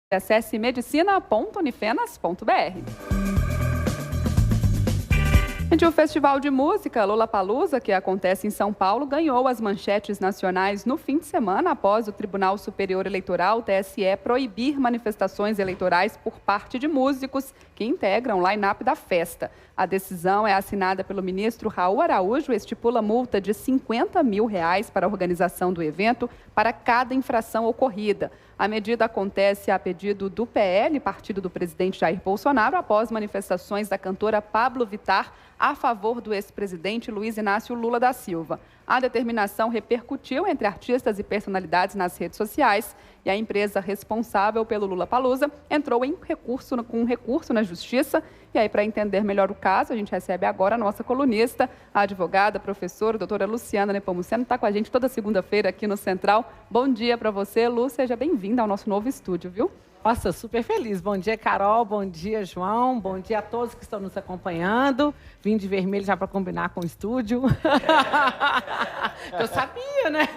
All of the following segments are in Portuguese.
Acesse medicina.unifenas.br. O Festival de Música Lollapalooza, que acontece em São Paulo, ganhou as manchetes nacionais no fim de semana após o Tribunal Superior Eleitoral, TSE, proibir manifestações eleitorais por parte de músicos que integram o line-up da festa. A decisão é assinada pelo ministro Raul Araújo e estipula multa de R$50 mil para a organização do evento para cada infração ocorrida. A medida acontece a pedido do PL, partido do presidente Jair Bolsonaro, após manifestações da cantora Pablo Vittar a favor do ex-presidente Luiz Inácio Lula da Silva. A determinação repercutiu entre artistas e personalidades nas redes sociais e a empresa responsável pelo Lollapalooza entrou com um recurso na Justiça. E aí, para entender melhor o caso, a gente recebe agora a nossa colunista, a advogada, professora, doutora Luciana Nepomuceno, está com a gente toda segunda-feira aqui no Central. Bom dia para você, Lu, seja bem-vinda ao nosso novo estúdio, viu? Nossa, super feliz. Bom dia, Carol. Bom dia, João. Bom dia a todos que estão nos acompanhando. Vim de vermelho já para combinar com o estúdio. Eu sabia, né?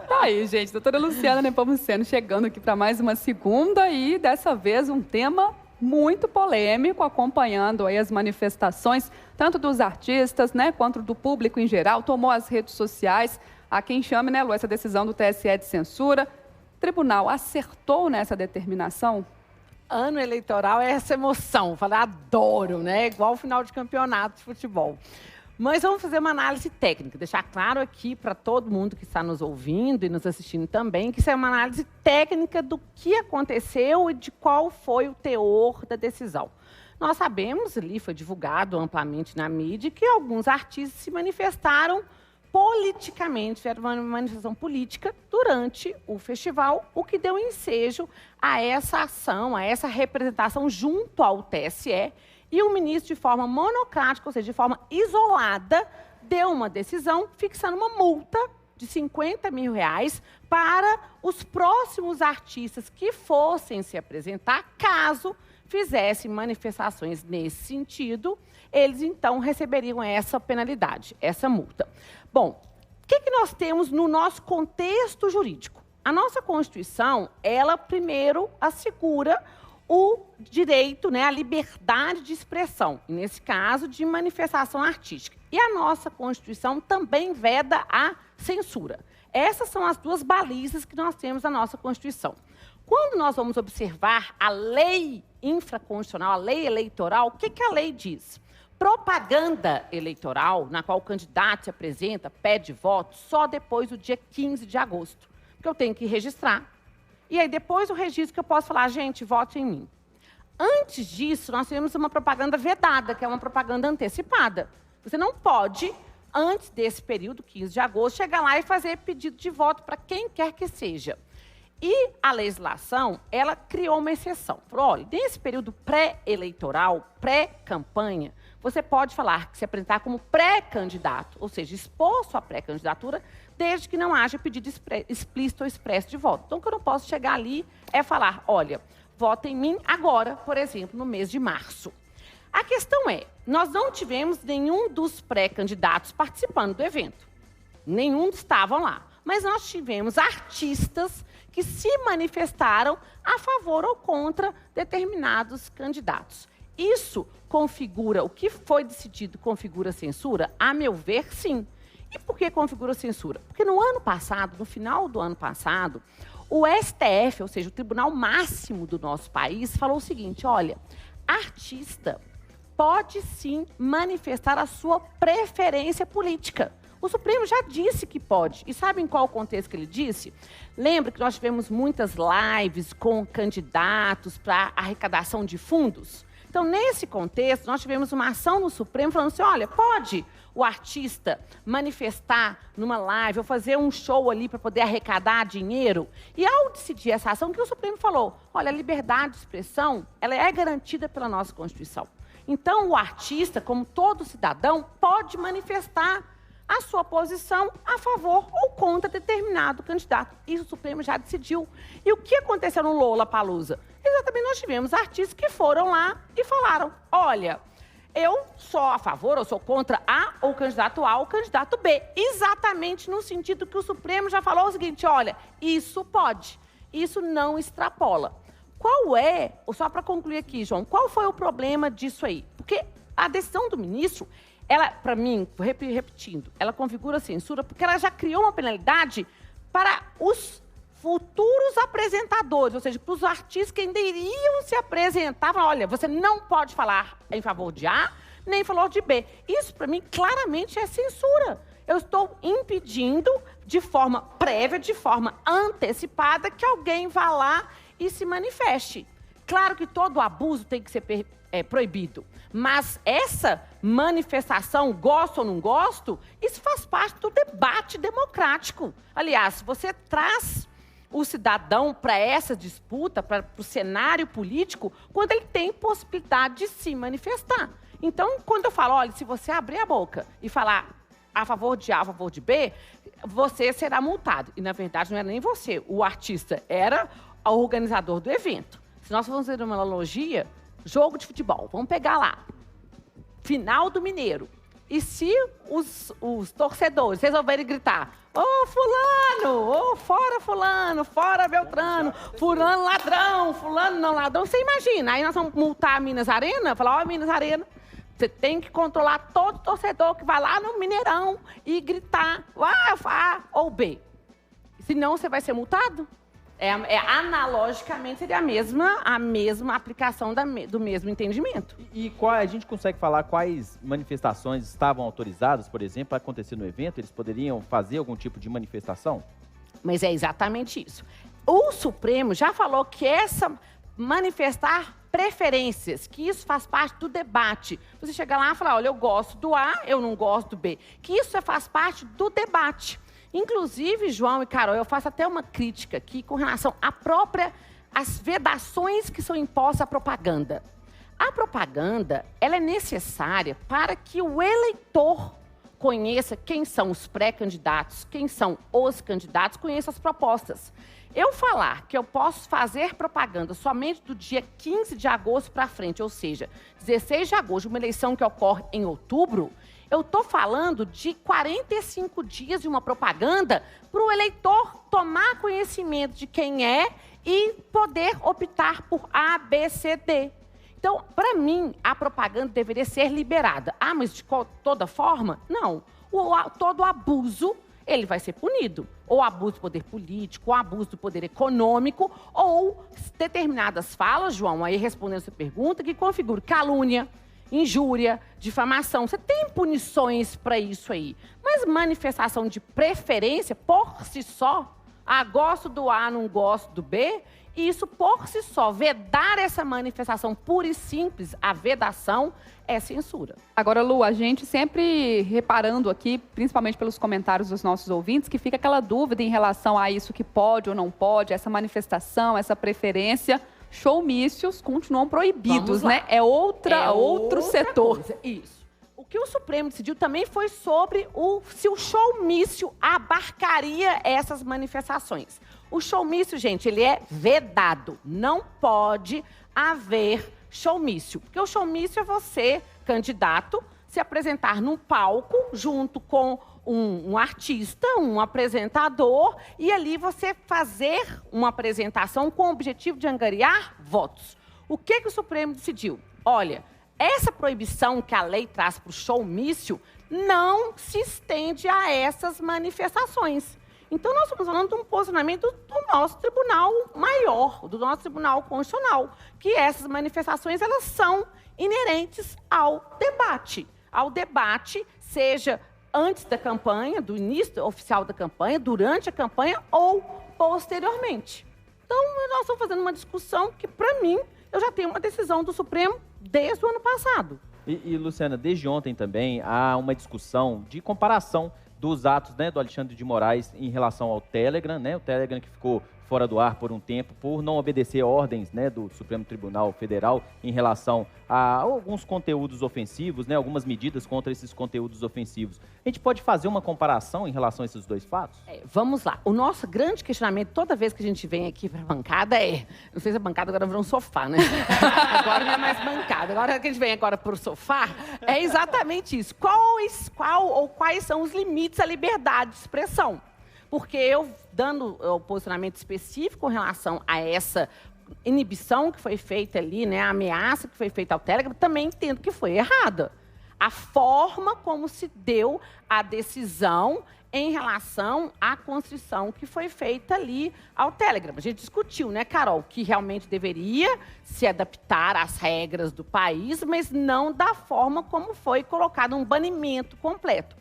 Tá aí, gente. Doutora Luciana Nepomuceno chegando aqui para mais uma segunda e, dessa vez, um tema muito polêmico, acompanhando aí as manifestações, tanto dos artistas, né, quanto do público em geral. Tomou as redes sociais. Há quem chame, né, Lu, essa decisão do TSE de censura. O tribunal acertou nessa determinação? Ano eleitoral é essa emoção, falar adoro, né? Igual o final de campeonato de futebol. Mas vamos fazer uma análise técnica, deixar claro aqui para todo mundo que está nos ouvindo e nos assistindo também, que isso é uma análise técnica do que aconteceu e de qual foi o teor da decisão. Nós sabemos, ali foi divulgado amplamente na mídia, que alguns artistas se manifestaram politicamente, fizeram uma manifestação política durante o festival, o que deu ensejo a essa ação, a essa representação junto ao TSE, e o ministro, de forma monocrática, ou seja, de forma isolada, deu uma decisão fixando uma multa de R$50 mil para os próximos artistas que fossem se apresentar, caso fizessem manifestações nesse sentido, eles então receberiam essa penalidade, essa multa. Bom, o que nós temos no nosso contexto jurídico? A nossa Constituição, ela primeiro assegura o direito, né, à liberdade de expressão, e nesse caso, de manifestação artística. E a nossa Constituição também veda a censura. Essas são as duas balizas que nós temos na nossa Constituição. Quando nós vamos observar a lei infraconstitucional, a lei eleitoral, o que a lei diz? Propaganda eleitoral, na qual o candidato se apresenta, pede voto, só depois do dia 15 de agosto. Porque eu tenho que registrar. E aí, depois do registro, que eu posso falar, gente, vote em mim. Antes disso, nós temos uma propaganda vedada, que é uma propaganda antecipada. Você não pode, antes desse período, 15 de agosto, chegar lá e fazer pedido de voto para quem quer que seja. E a legislação, ela criou uma exceção. Falou, olha, nesse período pré-eleitoral, pré-campanha, você pode falar que se apresentar como pré-candidato, ou seja, expor sua pré-candidatura, desde que não haja pedido explícito ou expresso de voto. Então, o que eu não posso chegar ali é falar, olha, vota em mim agora, por exemplo, no mês de março. A questão é, nós não tivemos nenhum dos pré-candidatos participando do evento. Nenhum estavam lá. Mas nós tivemos artistas que se manifestaram a favor ou contra determinados candidatos. Isso configura, o que foi decidido configura censura? A meu ver, sim. E por que configura censura? Porque no ano passado, no final do ano passado, o STF, ou seja, o Tribunal Máximo do nosso país, falou o seguinte, olha, artista pode sim manifestar a sua preferência política. O Supremo já disse que pode. E sabe em qual contexto que ele disse? Lembra que nós tivemos muitas lives com candidatos para arrecadação de fundos? Então, nesse contexto, nós tivemos uma ação no Supremo falando assim, olha, pode o artista manifestar numa live ou fazer um show ali para poder arrecadar dinheiro? E ao decidir essa ação, o que o Supremo falou? Olha, a liberdade de expressão, ela é garantida pela nossa Constituição. Então, o artista, como todo cidadão, pode manifestar a sua posição a favor ou contra determinado candidato. Isso o Supremo já decidiu. E o que aconteceu no Lollapalooza? Exatamente, nós tivemos artistas que foram lá e falaram, olha, eu sou a favor ou sou contra A, ou candidato A ou candidato B. Exatamente no sentido que o Supremo já falou o seguinte, olha, isso pode, isso não extrapola. Qual é, só para concluir aqui, João, qual foi o problema disso aí? Porque a decisão do ministro, ela, para mim, repetindo, ela configura a censura porque ela já criou uma penalidade para os futuros apresentadores, ou seja, para os artistas que ainda iriam se apresentar. Olha, você não pode falar em favor de A, nem em favor de B. Isso, para mim, claramente é censura. Eu estou impedindo, de forma prévia, de forma antecipada, que alguém vá lá e se manifeste. Claro que todo abuso tem que ser proibido, mas essa manifestação, gosto ou não gosto, isso faz parte do debate democrático. Aliás, você traz o cidadão para essa disputa, para o cenário político, quando ele tem possibilidade de se manifestar. Então, quando eu falo, olha, se você abrir a boca e falar a favor de A, a favor de B, você será multado. E, na verdade, não era nem você, o artista era o organizador do evento. Se nós formos fazer uma analogia, jogo de futebol, vamos pegar lá, final do Mineiro. E se os torcedores resolverem gritar, ô fulano, ô fora Beltrano, fulano ladrão, fulano não ladrão, você imagina, aí nós vamos multar a Minas Arena, falar, ó Minas Arena, você tem que controlar todo torcedor que vai lá no Mineirão e gritar A ou B. Senão você vai ser multado. Analogicamente, seria a mesma aplicação do mesmo entendimento. E a gente consegue falar quais manifestações estavam autorizadas, por exemplo, para acontecer no evento? Eles poderiam fazer algum tipo de manifestação? Mas é exatamente isso. O Supremo já falou que manifestar preferências, que isso faz parte do debate. Você chega lá e fala, olha, eu gosto do A, eu não gosto do B. Que isso faz parte do debate. Inclusive, João e Carol, eu faço até uma crítica aqui com relação às vedações que são impostas à propaganda. A propaganda, ela é necessária para que o eleitor conheça quem são os pré-candidatos, quem são os candidatos, conheça as propostas. Eu falar que eu posso fazer propaganda somente do dia 15 de agosto para frente, ou seja, 16 de agosto, uma eleição que ocorre em outubro, eu estou falando de 45 dias de uma propaganda para o eleitor tomar conhecimento de quem é e poder optar por A, B, C, D. Então, para mim, a propaganda deveria ser liberada. Ah, mas de toda forma? Não. Todo abuso, ele vai ser punido. Ou abuso do poder político, ou abuso do poder econômico, ou determinadas falas, João, aí respondendo a sua pergunta, que configuram calúnia, injúria, difamação. Você tem punições para isso aí. Mas manifestação de preferência, por si só, gosto do A, não gosto do B, isso por si só, vedar essa manifestação pura e simples, a vedação é censura. Agora, Lu, a gente sempre reparando aqui, principalmente pelos comentários dos nossos ouvintes, que fica aquela dúvida em relação a isso que pode ou não pode, essa manifestação, essa preferência. Showmícios continuam proibidos, né? É outro setor. Coisa. Isso. O que o Supremo decidiu também foi sobre se o showmício abarcaria essas manifestações. O showmício, gente, ele é vedado. Não pode haver showmício. Porque o showmício é você, candidato, se apresentar num palco junto com um artista, um apresentador, e ali você fazer uma apresentação com o objetivo de angariar votos. O que o Supremo decidiu? Olha, essa proibição que a lei traz para o showmício não se estende a essas manifestações. Então, nós estamos falando de um posicionamento do nosso tribunal maior, do nosso tribunal constitucional, que essas manifestações, elas são inerentes ao debate, seja antes da campanha, do início oficial da campanha, durante a campanha ou posteriormente. Então, nós estamos fazendo uma discussão que, para mim, eu já tenho uma decisão do Supremo desde o ano passado. E Luciana, desde ontem também há uma discussão de comparação dos atos, né, do Alexandre de Moraes em relação ao Telegram, né, o Telegram que ficou fora do ar por um tempo, por não obedecer ordens, né, do Supremo Tribunal Federal em relação a alguns conteúdos ofensivos, né, algumas medidas contra esses conteúdos ofensivos. A gente pode fazer uma comparação em relação a esses dois fatos? Vamos lá. O nosso grande questionamento, toda vez que a gente vem aqui para a bancada, não sei se a bancada agora virou um sofá, né? Agora não é mais bancada. Agora que a gente vem agora para o sofá, é exatamente isso. Quais são os limites à liberdade de expressão? Porque eu, dando o posicionamento específico em relação a essa inibição que foi feita ali, né, a ameaça que foi feita ao Telegram, também entendo que foi errada. A forma como se deu a decisão em relação à constrição que foi feita ali ao Telegram. A gente discutiu, né, Carol, que realmente deveria se adaptar às regras do país, mas não da forma como foi colocado um banimento completo.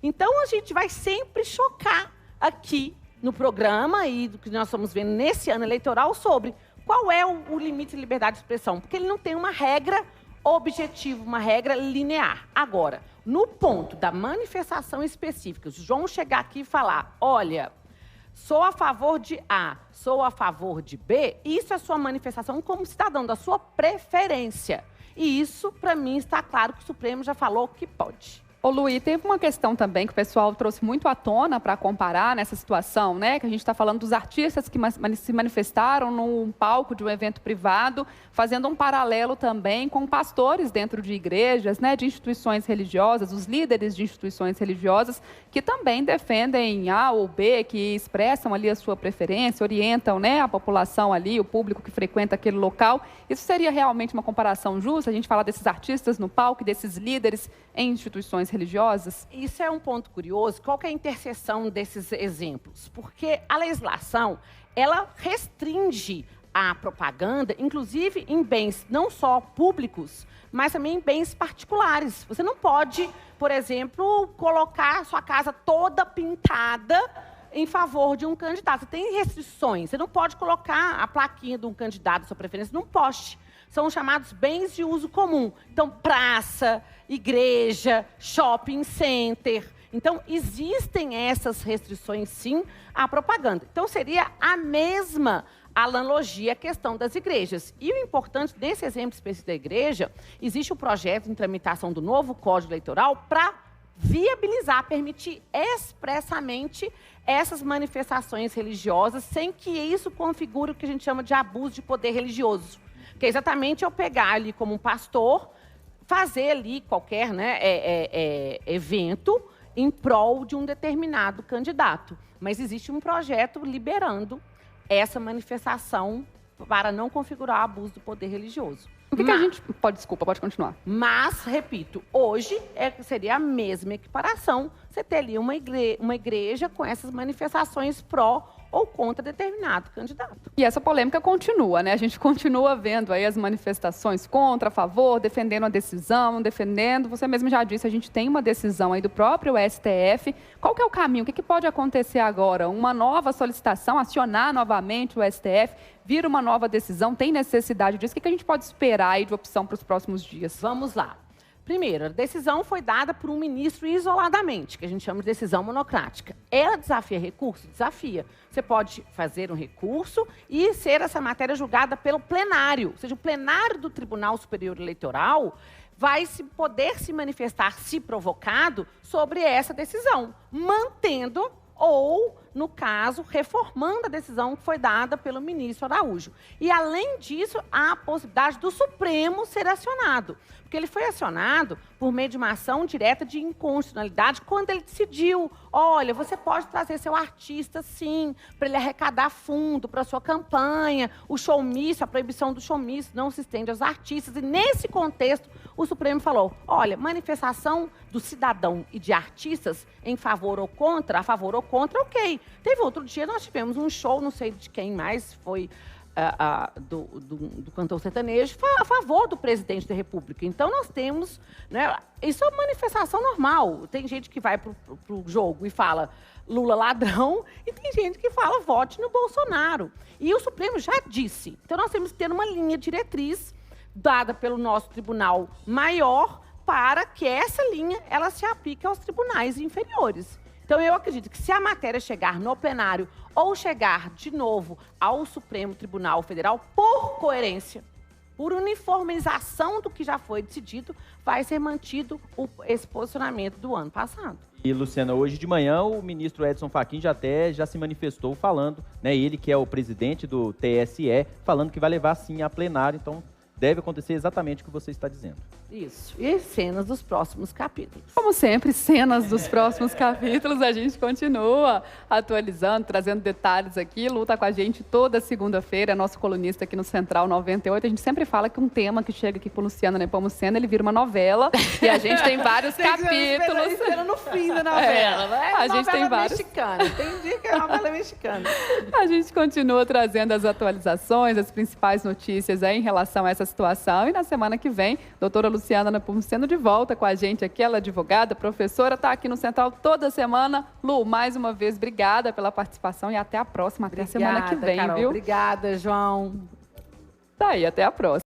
Então, a gente vai sempre chocar aqui no programa e do que nós estamos vendo nesse ano eleitoral sobre qual é o limite de liberdade de expressão, porque ele não tem uma regra objetiva, uma regra linear. Agora, no ponto da manifestação específica, se o João chegar aqui e falar, olha, sou a favor de A, sou a favor de B, isso é sua manifestação como cidadão, da sua preferência. E isso, para mim, está claro que o Supremo já falou que pode. Ô, Luí, teve uma questão também que o pessoal trouxe muito à tona para comparar nessa situação, né? Que a gente está falando dos artistas que se manifestaram num palco de um evento privado, fazendo um paralelo também com pastores dentro de igrejas, né? De instituições religiosas, os líderes de instituições religiosas, que também defendem A ou B, que expressam ali a sua preferência, orientam, né, a população ali, o público que frequenta aquele local. Isso seria realmente uma comparação justa? A gente falar desses artistas no palco, desses líderes em instituições religiosas? Isso é um ponto curioso. Qual que é a interseção desses exemplos? Porque a legislação, ela restringe a propaganda, inclusive em bens não só públicos, mas também em bens particulares. Você não pode, por exemplo, colocar sua casa toda pintada em favor de um candidato. Você tem restrições. Você não pode colocar a plaquinha de um candidato, sua preferência, num poste. São chamados bens de uso comum. Então, praça, igreja, shopping center. Então, existem essas restrições, sim, à propaganda. Então, seria a mesma analogia à questão das igrejas. E o importante, nesse exemplo específico da igreja, existe um projeto em tramitação do novo Código Eleitoral para viabilizar, permitir expressamente essas manifestações religiosas, sem que isso configure o que a gente chama de abuso de poder religioso. Que é exatamente eu pegar ali como um pastor, fazer ali qualquer, né, evento em prol de um determinado candidato. Mas existe um projeto liberando essa manifestação para não configurar abuso do poder religioso. O que a gente... Desculpa, pode continuar. Mas, repito, hoje seria a mesma equiparação você ter ali uma igreja com essas manifestações pró ou contra determinado candidato. E essa polêmica continua, né? A gente continua vendo aí as manifestações contra, a favor, defendendo a decisão, defendendo. Você mesmo já disse, a gente tem uma decisão aí do próprio STF. Qual que é o caminho? O que pode acontecer agora? Uma nova solicitação, acionar novamente o STF, vir uma nova decisão, tem necessidade disso? O que a gente pode esperar aí de opção para os próximos dias? Vamos lá. Primeiro, a decisão foi dada por um ministro isoladamente, que a gente chama de decisão monocrática. Ela desafia recurso? Desafia. Você pode fazer um recurso e ser essa matéria julgada pelo plenário. Ou seja, o plenário do Tribunal Superior Eleitoral vai poder se manifestar, se provocado, sobre essa decisão, mantendo ou, no caso, reformando a decisão que foi dada pelo ministro Araújo. E, além disso, há a possibilidade do Supremo ser acionado, porque ele foi acionado por meio de uma ação direta de inconstitucionalidade quando ele decidiu, olha, você pode trazer seu artista, sim, para ele arrecadar fundo para a sua campanha, o showmício, a proibição do showmício não se estende aos artistas, e nesse contexto, o Supremo falou, olha, manifestação do cidadão e de artistas em favor ou contra, a favor ou contra, ok. Teve outro dia, nós tivemos um show, não sei de quem mais, foi do cantor sertanejo, a favor do presidente da República. Então, nós temos, né, isso é uma manifestação normal. Tem gente que vai para o jogo e fala Lula ladrão, e tem gente que fala vote no Bolsonaro. E o Supremo já disse. Então, nós temos que ter uma linha diretriz dada pelo nosso tribunal maior para que essa linha ela se aplique aos tribunais inferiores. Então, eu acredito que se a matéria chegar no plenário ou chegar de novo ao Supremo Tribunal Federal, por coerência, por uniformização do que já foi decidido, vai ser mantido esse posicionamento do ano passado. E, Luciana, hoje de manhã o ministro Edson Fachin já se manifestou falando, né, ele que é o presidente do TSE, falando que vai levar sim a plenário, então deve acontecer exatamente o que você está dizendo. Isso. E cenas dos próximos capítulos. Como sempre, cenas dos próximos capítulos, a gente continua atualizando, trazendo detalhes aqui. Lu tá com a gente toda segunda-feira, é nosso colunista aqui no Central 98. A gente sempre fala que um tema que chega aqui com o Luciano Nepomuceno, ele vira uma novela e a gente tem vários capítulos. Espera no fim da novela, né? A gente tem vários. Mexicana. Entendi que é novela mexicana. A gente continua trazendo as atualizações, as principais notícias aí em relação a essa situação. E na semana que vem, doutora Luciana Nepomuceno de volta com a gente aqui. Ela é advogada, professora, está aqui no Central toda semana. Lu, mais uma vez, obrigada pela participação e até a próxima. Até a semana que vem, Carol. viu? Obrigada, João. Tá aí, até a próxima.